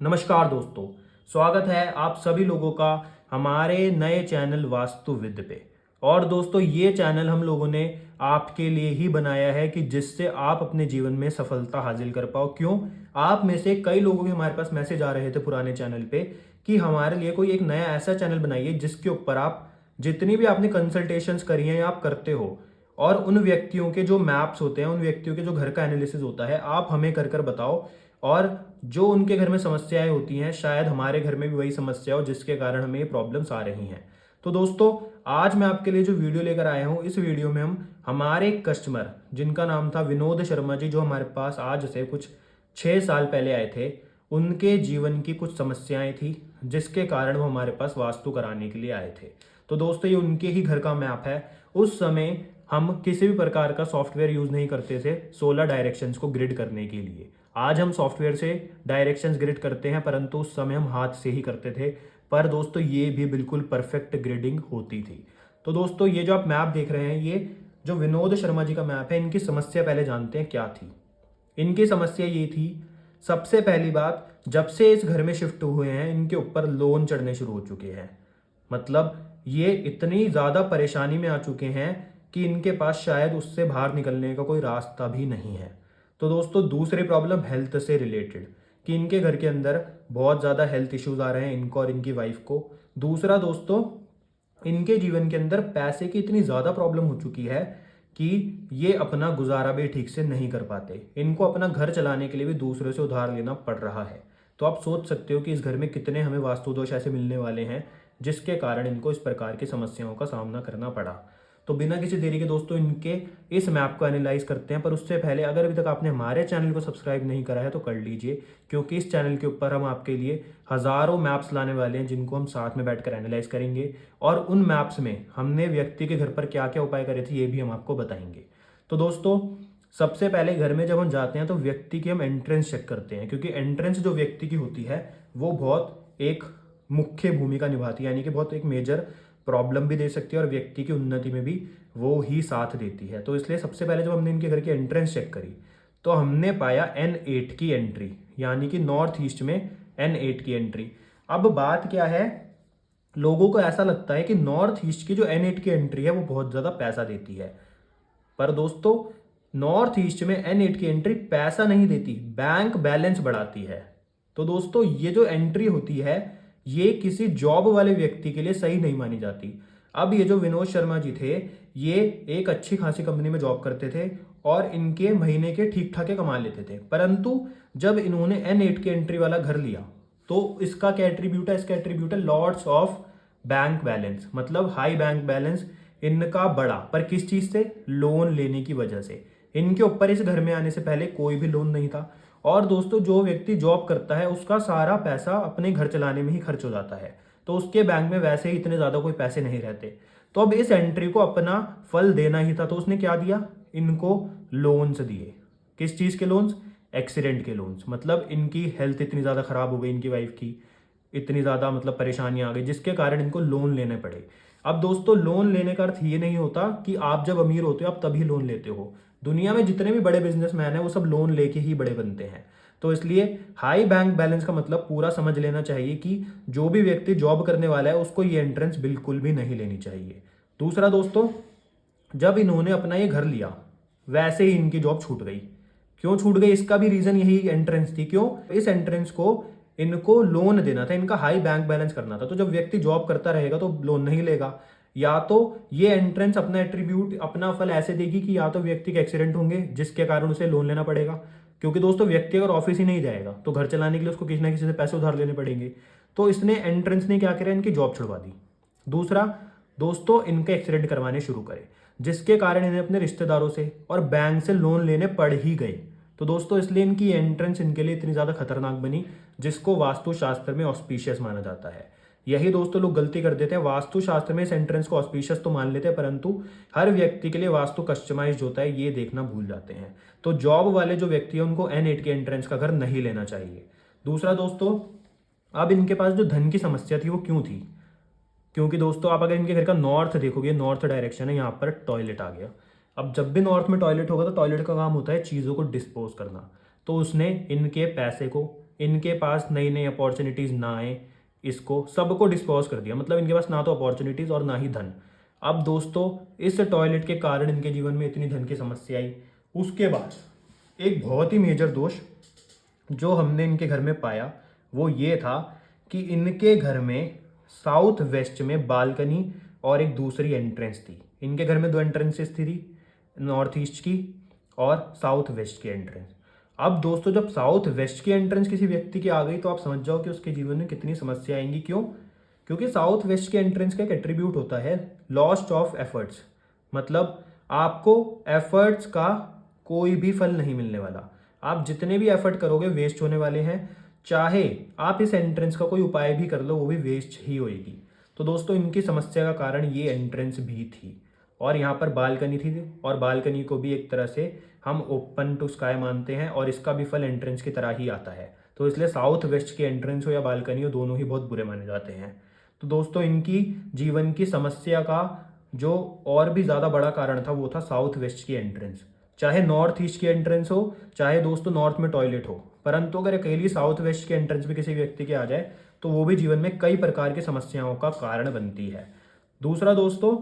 नमस्कार दोस्तों, स्वागत है आप सभी लोगों का हमारे नए चैनल वास्तुविद पे। और दोस्तों, ये चैनल हम लोगों ने आपके लिए ही बनाया है कि जिससे आप अपने जीवन में सफलता हासिल कर पाओ। क्यों? आप में से कई लोगों के हमारे पास मैसेज आ रहे थे पुराने चैनल पे कि हमारे लिए कोई एक नया ऐसा चैनल बनाइए जिसके ऊपर आप जितनी भी आपने कंसल्टेशंस करी हैं या आप करते हो, और उन व्यक्तियों के जो मैप्स होते हैं, उन व्यक्तियों के जो घर का एनालिसिस होता है, आप हमें कर कर बताओ। और जो उनके घर में समस्याएं होती हैं, शायद हमारे घर में भी वही समस्या हो जिसके कारण हमें ये प्रॉब्लम्स आ रही हैं। तो दोस्तों, आज मैं आपके लिए जो वीडियो लेकर आया हूं, इस वीडियो में हम हमारे एक कस्टमर जिनका नाम था विनोद शर्मा जी, जो हमारे पास आज से कुछ 6 साल पहले आए थे, उनके जीवन की कुछ समस्याएं थी जिसके कारण वो हमारे पास वास्तु कराने के लिए आए थे। तो दोस्तों, ये उनके ही घर का मैप है। उस समय हम किसी भी प्रकार का सॉफ्टवेयर यूज नहीं करते थे 16 डायरेक्शंस को ग्रिड करने के लिए। आज हम सॉफ्टवेयर से डायरेक्शंस ग्रिड करते हैं, परंतु उस समय हम हाथ से ही करते थे। पर दोस्तों, ये भी बिल्कुल परफेक्ट ग्रिडिंग होती थी। तो दोस्तों, ये जो आप मैप देख रहे हैं, ये जो विनोद शर्मा जी का मैप है, इनकी समस्या पहले जानते हैं क्या थी। इनकी समस्या ये थी, सबसे पहली बात, जब से इस घर में शिफ्ट हुए हैं इनके ऊपर लोन चढ़ने शुरू हो चुके हैं। मतलब ये इतनी ज़्यादा परेशानी में आ चुके हैं कि इनके पास शायद उससे बाहर निकलने का कोई रास्ता भी नहीं है। तो दोस्तों, दूसरी प्रॉब्लम हेल्थ से रिलेटेड, कि इनके घर के अंदर बहुत ज़्यादा हेल्थ इश्यूज आ रहे हैं इनको और इनकी वाइफ को। दूसरा दोस्तों, इनके जीवन के अंदर पैसे की इतनी ज़्यादा प्रॉब्लम हो चुकी है कि ये अपना गुजारा भी ठीक से नहीं कर पाते। इनको अपना घर चलाने के लिए भी दूसरों से उधार लेना पड़ रहा है। तो आप सोच सकते हो कि इस घर में कितने हमें वास्तु दोष ऐसे मिलने वाले हैं जिसके कारण इनको इस प्रकार की समस्याओं का सामना करना पड़ा। तो बिना किसी देरी के दोस्तों, इनके इस मैप को एनालाइज करते हैं। पर उससे पहले, अगर अभी तक आपने हमारे चैनल को सब्सक्राइब नहीं करा है तो कर लीजिए, क्योंकि इस चैनल के ऊपर हम आपके लिए हज़ारों मैप्स लाने वाले हैं जिनको हम साथ में बैठकर एनालाइज करेंगे। और उन मैप्स में हमने व्यक्ति के घर पर क्या क्या उपाय करे थे ये भी हम आपको बताएंगे। तो दोस्तों, सबसे पहले घर में जब हम जाते हैं तो व्यक्ति की हम एंट्रेंस चेक करते हैं, क्योंकि एंट्रेंस जो व्यक्ति की होती है वो बहुत एक मुख्य भूमिका निभाती है, यानी कि बहुत एक मेजर प्रॉब्लम भी दे सकती है और व्यक्ति की उन्नति में भी वो ही साथ देती है। तो इसलिए सबसे पहले जब हमने इनके घर की एंट्रेंस चेक करी तो हमने पाया N8 की एंट्री, यानी कि नॉर्थ ईस्ट में N8 की एंट्री। अब बात क्या है, लोगों को ऐसा लगता है कि नॉर्थ ईस्ट की जो N8 की एंट्री है वो बहुत ज़्यादा पैसा देती है। पर दोस्तों, नॉर्थ ईस्ट में N8 की एंट्री पैसा नहीं देती, बैंक बैलेंस बढ़ाती है। तो दोस्तों, ये जो एंट्री होती है ये किसी जॉब वाले व्यक्ति के लिए सही नहीं मानी जाती। अब ये जो विनोद शर्मा जी थे, ये एक अच्छी खासी कंपनी में जॉब करते थे और इनके महीने के ठीक ठाक कमा लेते थे। परंतु जब इन्होंने N8 की एंट्री वाला घर लिया तो इसका क्या एट्रीब्यूट है? इसका एट्रीब्यूट है लॉट्स ऑफ बैंक बैलेंस, मतलब हाई बैंक बैलेंस इनका बढ़ा। पर किस चीज से? लोन लेने की वजह से। इनके ऊपर इस घर में आने से पहले कोई भी लोन नहीं था। और दोस्तों, जो व्यक्ति जॉब करता है उसका सारा पैसा अपने घर चलाने में ही खर्च हो जाता है, तो उसके बैंक में वैसे ही इतने ज्यादा कोई पैसे नहीं रहते। तो अब इस एंट्री को अपना फल देना ही था, तो उसने क्या दिया? इनको लोन्स दिए। किस चीज के लोन्स? एक्सीडेंट के लोन्स। मतलब इनकी हेल्थ इतनी ज्यादा खराब हो गई, इनकी वाइफ की इतनी ज्यादा मतलब परेशानियां आ गई जिसके कारण इनको लोन लेने पड़े। अब दोस्तों, लोन लेने का अर्थ ये नहीं होता कि आप जब अमीर होते हो आप तभी लोन लेते हो। दुनिया में जितने भी बड़े बिजनेसमैन हैं वो सब लोन लेके ही बड़े बनते हैं। तो इसलिए हाई बैंक बैलेंस का मतलब पूरा समझ लेना चाहिए कि जो भी व्यक्ति जॉब करने वाला है उसको ये एंट्रेंस बिल्कुल भी नहीं लेनी चाहिए। दूसरा दोस्तों, जब इन्होंने अपना ये घर लिया वैसे ही इनकी जॉब छूट गई। क्यों छूट गई? इसका भी रीजन यही एंट्रेंस थी। क्यों? इस एंट्रेंस को इनको लोन देना था, इनका हाई बैंक बैलेंस करना था। तो जब व्यक्ति जॉब करता रहेगा तो लोन नहीं लेगा। या तो ये एंट्रेंस अपना एट्रीब्यूट, अपना फल ऐसे देगी कि या तो व्यक्ति के एक्सीडेंट होंगे जिसके कारण उसे लोन लेना पड़ेगा, क्योंकि दोस्तों व्यक्ति अगर ऑफिस ही नहीं जाएगा तो घर चलाने के लिए उसको किसी ना किसी से पैसे उधार लेने पड़ेंगे। तो इसने एंट्रेंस ने क्या किया? इनकी जॉब छुड़वा दी। दूसरा दोस्तों, इनके एक्सीडेंट करवाने शुरू करे जिसके कारण इन्हें अपने रिश्तेदारों से और बैंक से लोन लेने पड़ ही गए। तो दोस्तों, इसलिए इनकी एंट्रेंस इनके लिए इतनी ज्यादा खतरनाक बनी, जिसको वास्तुशास्त्र में ऑस्पिशियस माना जाता है। यही दोस्तों लोग गलती कर देते हैं, वास्तुशास्त्र में इस एंट्रेंस को ऑस्पिशियस तो मान लेते हैं परंतु हर व्यक्ति के लिए वास्तु कस्टमाइज्ड होता है ये देखना भूल जाते हैं। तो जॉब वाले जो व्यक्ति है उनको N8 के एंट्रेंस का घर नहीं लेना चाहिए। दूसरा दोस्तों, अब इनके पास जो धन की समस्या थी वो क्यों थी? क्योंकि दोस्तों, आप अगर इनके घर का नॉर्थ देखोगे, नॉर्थ डायरेक्शन है, यहाँ पर टॉयलेट आ गया। अब जब भी नॉर्थ में टॉयलेट होगा तो टॉयलेट का काम होता है चीज़ों को डिस्पोज करना। तो उसने इनके पैसे को, इनके पास नई नई अपॉर्चुनिटीज़ ना आए, इसको सबको डिस्पोज कर दिया। मतलब इनके पास ना तो अपॉर्चुनिटीज़ और ना ही धन। अब दोस्तों इस टॉयलेट के कारण इनके जीवन में इतनी धन की समस्या आई। उसके बाद एक बहुत ही मेजर दोष जो हमने इनके घर में पाया वो ये था कि इनके घर में साउथ वेस्ट में बालकनी और एक दूसरी एंट्रेंस थी। इनके घर में दो एंट्रेंसेस थी, नॉर्थ ईस्ट की और साउथ वेस्ट की एंट्रेंस। अब दोस्तों जब साउथ वेस्ट की एंट्रेंस किसी व्यक्ति की आ गई तो आप समझ जाओ कि उसके जीवन में कितनी समस्या आएंगी। क्यों? क्योंकि साउथ वेस्ट के एंट्रेंस का एक एट्रीब्यूट होता है लॉस्ट ऑफ एफर्ट्स। मतलब आपको एफर्ट्स का कोई भी फल नहीं मिलने वाला। आप जितने भी एफर्ट करोगे वेस्ट होने वाले हैं। चाहे आप इस एंट्रेंस का कोई उपाय भी कर लो वो भी वेस्ट ही होएगी। तो दोस्तों इनकी समस्या का कारण ये एंट्रेंस भी थी और यहाँ पर बालकनी थी और बालकनी को भी एक तरह से हम ओपन टू स्काई मानते हैं और इसका भी फल एंट्रेंस की तरह ही आता है। तो इसलिए साउथ वेस्ट की एंट्रेंस हो या बालकनी हो दोनों ही बहुत बुरे माने जाते हैं। तो दोस्तों इनकी जीवन की समस्या का जो और भी ज़्यादा बड़ा कारण था वो था साउथ वेस्ट की एंट्रेंस। चाहे नॉर्थ ईस्ट की एंट्रेंस हो चाहे दोस्तों नॉर्थ में टॉयलेट हो, परंतु अगर अकेली साउथ वेस्ट की एंट्रेंस भी किसी व्यक्ति के आ जाए तो वो भी जीवन में कई प्रकार की समस्याओं का कारण बनती है। दूसरा दोस्तों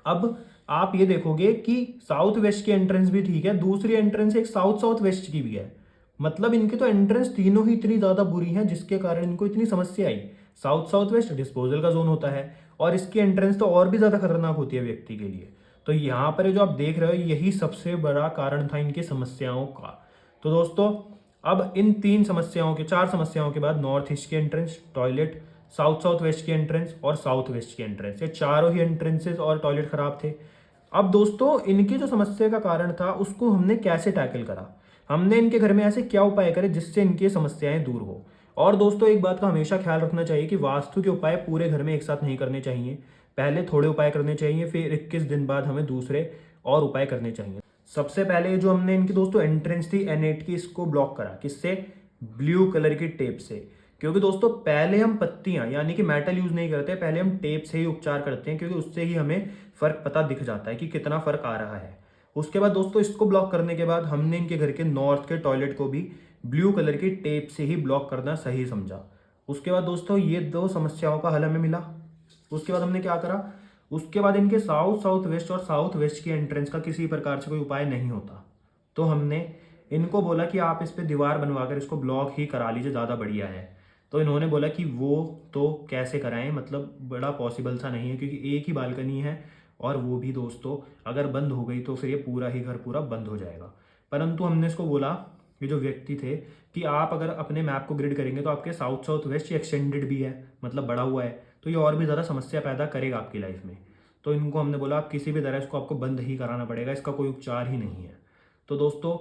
अब आप ये देखोगे कि साउथ वेस्ट की एंट्रेंस भी ठीक है, दूसरी एंट्रेंस एक साउथ साउथ वेस्ट की भी है। मतलब इनकी तो एंट्रेंस तीनों ही इतनी ज्यादा बुरी हैं जिसके कारण इनको इतनी समस्या आई। साउथ साउथ वेस्ट डिस्पोजल का जोन होता है और इसकी एंट्रेंस तो और भी ज्यादा खतरनाक होती है व्यक्ति के लिए। तो यहाँ पर जो आप देख रहे हो यही सबसे बड़ा कारण था इनकी समस्याओं का। तो दोस्तों अब इन चार समस्याओं के बाद नॉर्थ ईस्ट की entrance, toilet, south south west की एंट्रेंस और साउथ वेस्ट की एंट्रेंस, ये चारों ही एंट्रेंसेस और टॉयलेट खराब थे। अब दोस्तों इनकी जो समस्या का कारण था उसको हमने कैसे टैकल करा, हमने इनके घर में ऐसे क्या उपाय करे जिससे इनकी समस्याएं दूर हो। और दोस्तों एक बात का हमेशा ख्याल रखना चाहिए कि वास्तु के उपाय पूरे घर में एक साथ नहीं करने चाहिए। पहले थोड़े उपाय करने चाहिए, फिर 21 दिन बाद हमें दूसरे और उपाय करने चाहिए। सबसे पहले जो हमने इनकी दोस्तों एंट्रेंस थी N8 की, इसको ब्लॉक करा। किससे? ब्लू कलर की टेप से। क्योंकि दोस्तों पहले हम पत्तियां यानी कि मेटल यूज नहीं करते, पहले हम टेप से ही उपचार करते हैं क्योंकि उससे ही हमें फर्क पता दिख जाता है कि कितना फर्क आ रहा है। उसके बाद दोस्तों इसको ब्लॉक करने के बाद हमने इनके घर के नॉर्थ के टॉयलेट को भी ब्लू कलर की टेप से ही ब्लॉक करना सही समझा। उसके बाद दोस्तों ये दो समस्याओं का हल हमें मिला। उसके बाद हमने क्या करा, उसके बाद इनके साउथ साउथ वेस्ट और साउथ वेस्ट की एंट्रेंस का किसी प्रकार से कोई उपाय नहीं होता तो हमने इनको बोला कि आप इस पे दीवार बनवाकर इसको ब्लॉक ही करा लीजिए, ज़्यादा बढ़िया है। तो इन्होंने बोला कि वो तो कैसे कराएं, मतलब बड़ा पॉसिबल सा नहीं है क्योंकि एक ही बालकनी है और वो भी दोस्तों अगर बंद हो गई तो फिर ये पूरा ही घर पूरा बंद हो जाएगा। परंतु हमने इसको बोला, ये जो व्यक्ति थे, कि आप अगर अपने मैप को ग्रिड करेंगे तो आपके साउथ साउथ वेस्ट ये एक्सटेंडेड भी है, मतलब बड़ा हुआ है, तो ये और भी ज़्यादा समस्या पैदा करेगा आपकी लाइफ में। तो इनको हमने बोला आप किसी भी तरह इसको आपको बंद ही कराना पड़ेगा, इसका कोई उपचार ही नहीं है। तो दोस्तों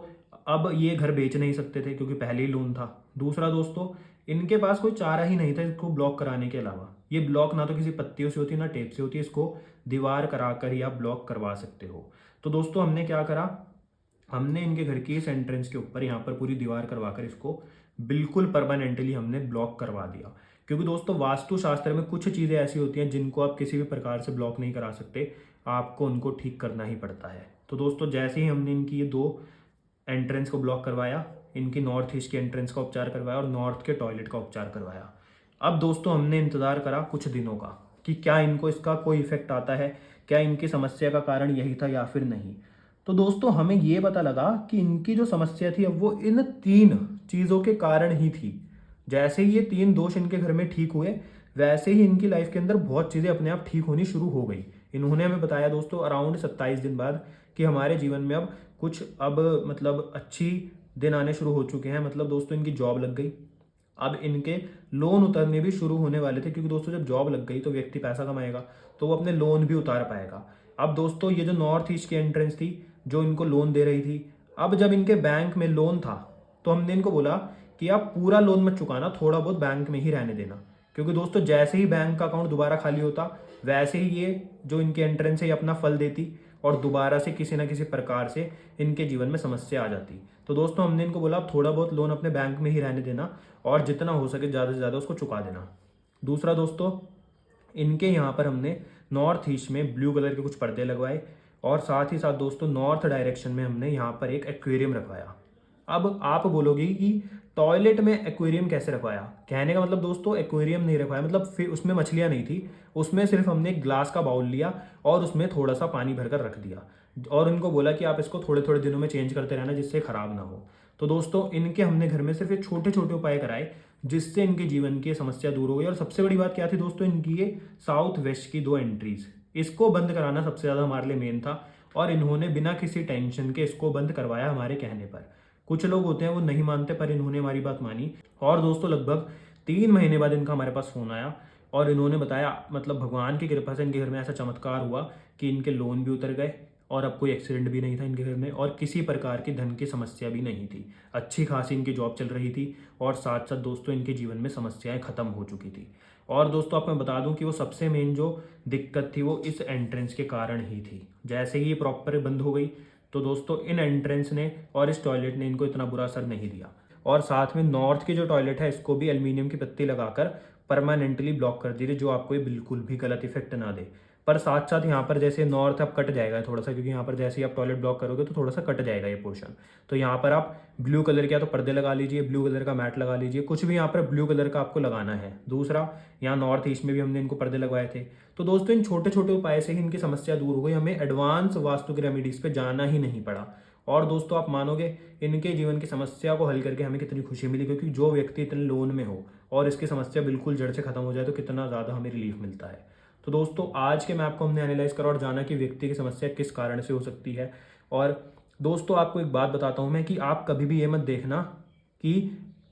अब ये घर बेच नहीं सकते थे क्योंकि पहले ही लोन था। दूसरा दोस्तों इनके पास कोई चारा ही नहीं था इसको ब्लॉक कराने के अलावा। ये ब्लॉक ना तो किसी पत्तियों से होती है ना टेप से होती है, इसको दीवार कराकर ही आप ब्लॉक करवा सकते हो। तो दोस्तों हमने क्या करा, हमने इनके घर की इस एंट्रेंस के ऊपर यहाँ पर पूरी दीवार करवाकर इसको बिल्कुल परमानेंटली हमने ब्लॉक करवा दिया। क्योंकि दोस्तों वास्तु शास्त्र में कुछ चीज़ें ऐसी होती हैं जिनको आप किसी भी प्रकार से ब्लॉक नहीं करा सकते, आपको उनको ठीक करना ही पड़ता है। तो दोस्तों जैसे ही हमने इनकी ये दो एंट्रेंस को ब्लॉक करवाया, इनकी नॉर्थ ईस्ट की एंट्रेंस का उपचार करवाया और नॉर्थ के टॉयलेट का उपचार करवाया, अब दोस्तों हमने इंतज़ार करा कुछ दिनों का कि क्या इनको इसका कोई इफेक्ट आता है, क्या इनकी समस्या का कारण यही था या फिर नहीं। तो दोस्तों हमें ये पता लगा कि इनकी जो समस्या थी अब वो इन 3 चीज़ों के कारण ही थी। जैसे ही ये 3 दोष इनके घर में ठीक हुए वैसे ही इनकी लाइफ के अंदर बहुत चीज़ें अपने आप ठीक होनी शुरू हो गई। इन्होंने हमें बताया दोस्तों अराउंड 27 दिन बाद कि हमारे जीवन में अब कुछ मतलब अच्छी दिन आने शुरू हो चुके हैं। मतलब दोस्तों इनकी जॉब लग गई, अब इनके लोन उतरने भी शुरू होने वाले थे क्योंकि दोस्तों जब जॉब लग गई तो व्यक्ति पैसा कमाएगा तो वो अपने लोन भी उतार पाएगा। अब दोस्तों ये जो नॉर्थ ईस्ट की एंट्रेंस थी जो इनको लोन दे रही थी, अब जब इनके बैंक में लोन था तो हमने इनको बोला कि आप पूरा लोन मत चुकाना, थोड़ा बहुत बैंक में ही रहने देना। क्योंकि दोस्तों जैसे ही बैंक का अकाउंट दोबारा खाली होता वैसे ही ये जो इनके एंट्रेंस है ये अपना फल देती और दोबारा से किसी ना किसी प्रकार से इनके जीवन में समस्या आ जाती। तो दोस्तों हमने इनको बोला आप थोड़ा बहुत लोन अपने बैंक में ही रहने देना और जितना हो सके ज़्यादा से ज़्यादा उसको चुका देना। दूसरा दोस्तों इनके यहाँ पर हमने नॉर्थ ईस्ट में ब्लू कलर के कुछ पर्दे लगवाए और साथ ही साथ दोस्तों नॉर्थ डायरेक्शन में हमने यहाँ पर एक एक्वेरियम रखवाया। अब आप बोलोगे कि टॉयलेट में एक्वेरियम कैसे रखवाया? कहने का मतलब दोस्तों एक्वेरियम नहीं रखवाया, मतलब फिर उसमें मछलियां नहीं थी, उसमें सिर्फ हमने एक ग्लास का बाउल लिया और उसमें थोड़ा सा पानी भरकर रख दिया और उनको बोला कि आप इसको थोड़े थोड़े दिनों में चेंज करते रहना जिससे खराब ना हो। तो दोस्तों इनके हमने घर में सिर्फ ये छोटे छोटे उपाय कराए जिससे इनके जीवन की समस्या दूर हो गई। और सबसे बड़ी बात क्या थी दोस्तों, इनकी ये साउथ वेस्ट की 2 एंट्रीज, इसको बंद कराना सबसे ज़्यादा हमारे लिए मेन था और इन्होंने बिना किसी टेंशन के इसको बंद करवाया हमारे कहने पर। कुछ लोग होते हैं वो नहीं मानते, पर इन्होंने हमारी बात मानी और दोस्तों लगभग 3 महीने बाद इनका हमारे पास फ़ोन आया और इन्होंने बताया मतलब भगवान की कृपा से इनके घर में ऐसा चमत्कार हुआ कि इनके लोन भी उतर गए और अब कोई एक्सीडेंट भी नहीं था इनके घर में और किसी प्रकार की धन की समस्या भी नहीं थी। अच्छी खासी इनकी जॉब चल रही थी और साथ साथ दोस्तों इनके जीवन में समस्याएं खत्म हो चुकी थी। और दोस्तों आपको मैं बता दूं कि वो सबसे मेन जो दिक्कत थी वो इस एंट्रेंस के कारण ही थी। जैसे ही ये प्रॉपर बंद हो गई तो दोस्तों इन एंट्रेंस ने और इस टॉयलेट ने इनको इतना बुरा असर नहीं दिया। और साथ में नॉर्थ की जो टॉयलेट है इसको भी एल्यूमिनियम की पत्ती लगाकर परमानेंटली ब्लॉक कर दी थी, जो आपको ये बिल्कुल भी गलत इफेक्ट ना दे। पर साथ साथ यहाँ पर जैसे नॉर्थ अब कट जाएगा थोड़ा सा, क्योंकि यहाँ पर जैसे ही आप टॉयलेट ब्लॉक करोगे तो थोड़ा सा कट जाएगा ये पोर्शन। तो यहाँ पर आप ब्लू कलर के या तो पर्दे लगा लीजिए, ब्लू कलर का मैट लगा लीजिए, कुछ भी यहाँ पर ब्लू कलर का आपको लगाना है। दूसरा, यहाँ नॉर्थ ईस्ट में भी हमने इनको पर्दे लगवाए थे। तो दोस्तों इन छोटे छोटे उपाय से ही इनकी समस्या दूर हो गई, हमें एडवांस वास्तु की रेमेडीज पे जाना ही नहीं पड़ा। और दोस्तों आप मानोगे इनके जीवन की समस्या को हल करके हमें कितनी खुशी मिली, क्योंकि जो व्यक्ति इतने लोन में हो और इसकी समस्या बिल्कुल जड़ से खत्म हो जाए तो कितना ज़्यादा हमें रिलीफ मिलता है। तो दोस्तों आज के मैप को हमने एनालाइज करा और जाना कि व्यक्ति की समस्या किस कारण से हो सकती है। और दोस्तों आपको एक बात बताता हूँ मैं कि आप कभी भी ये मत देखना कि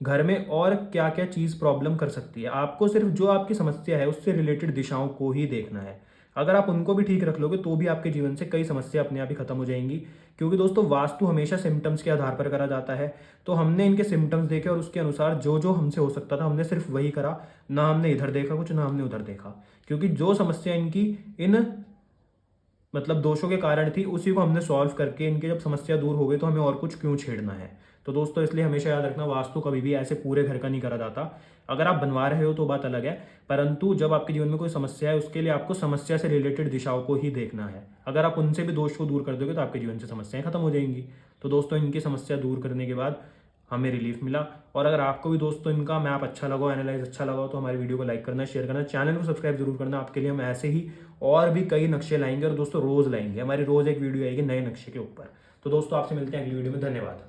घर में और क्या क्या चीज़ प्रॉब्लम कर सकती है, आपको सिर्फ जो आपकी समस्या है उससे रिलेटेड दिशाओं को ही देखना है। अगर आप उनको भी ठीक रख लोगे तो भी आपके जीवन से कई समस्या अपने आप ही खत्म हो जाएंगी, क्योंकि दोस्तों वास्तु हमेशा सिम्टम्स के आधार पर करा जाता है। तो हमने इनके सिम्टम्स देखे और उसके अनुसार जो जो हमसे हो सकता था हमने सिर्फ वही करा, ना हमने इधर देखा कुछ ना हमने उधर देखा, क्योंकि जो समस्या इनकी इन मतलब दोषों के कारण थी उसी को हमने सॉल्व करके इनकी जब समस्या दूर हो गई तो हमें और कुछ क्यों छेड़ना है। तो दोस्तों इसलिए हमेशा याद रखना वास्तु कभी भी ऐसे पूरे घर का नहीं करा जाता। अगर आप बनवा रहे हो तो बात अलग है, परंतु जब आपके जीवन में कोई समस्या है उसके लिए आपको समस्या से रिलेटेड दिशाओं को ही देखना है। अगर आप उनसे भी दोष को दूर कर दोगे तो आपके जीवन से समस्याएं खत्म हो जाएंगी। तो दोस्तों इनकी समस्या दूर करने के बाद हमें रिलीफ मिला। और अगर आपको भी दोस्तों इनका मैप अच्छा लगा, एनालाइज अच्छा लगा तो हमारी वीडियो को लाइक करना, शेयर करना, चैनल को सब्सक्राइब जरूर करना। आपके लिए हम ऐसे ही और भी कई नक्शे लाएंगे और दोस्तों रोज लाएंगे, हमारी रोज एक वीडियो आएगी नए नक्शे के ऊपर। तो दोस्तों आपसे मिलते हैं अगली वीडियो में, धन्यवाद।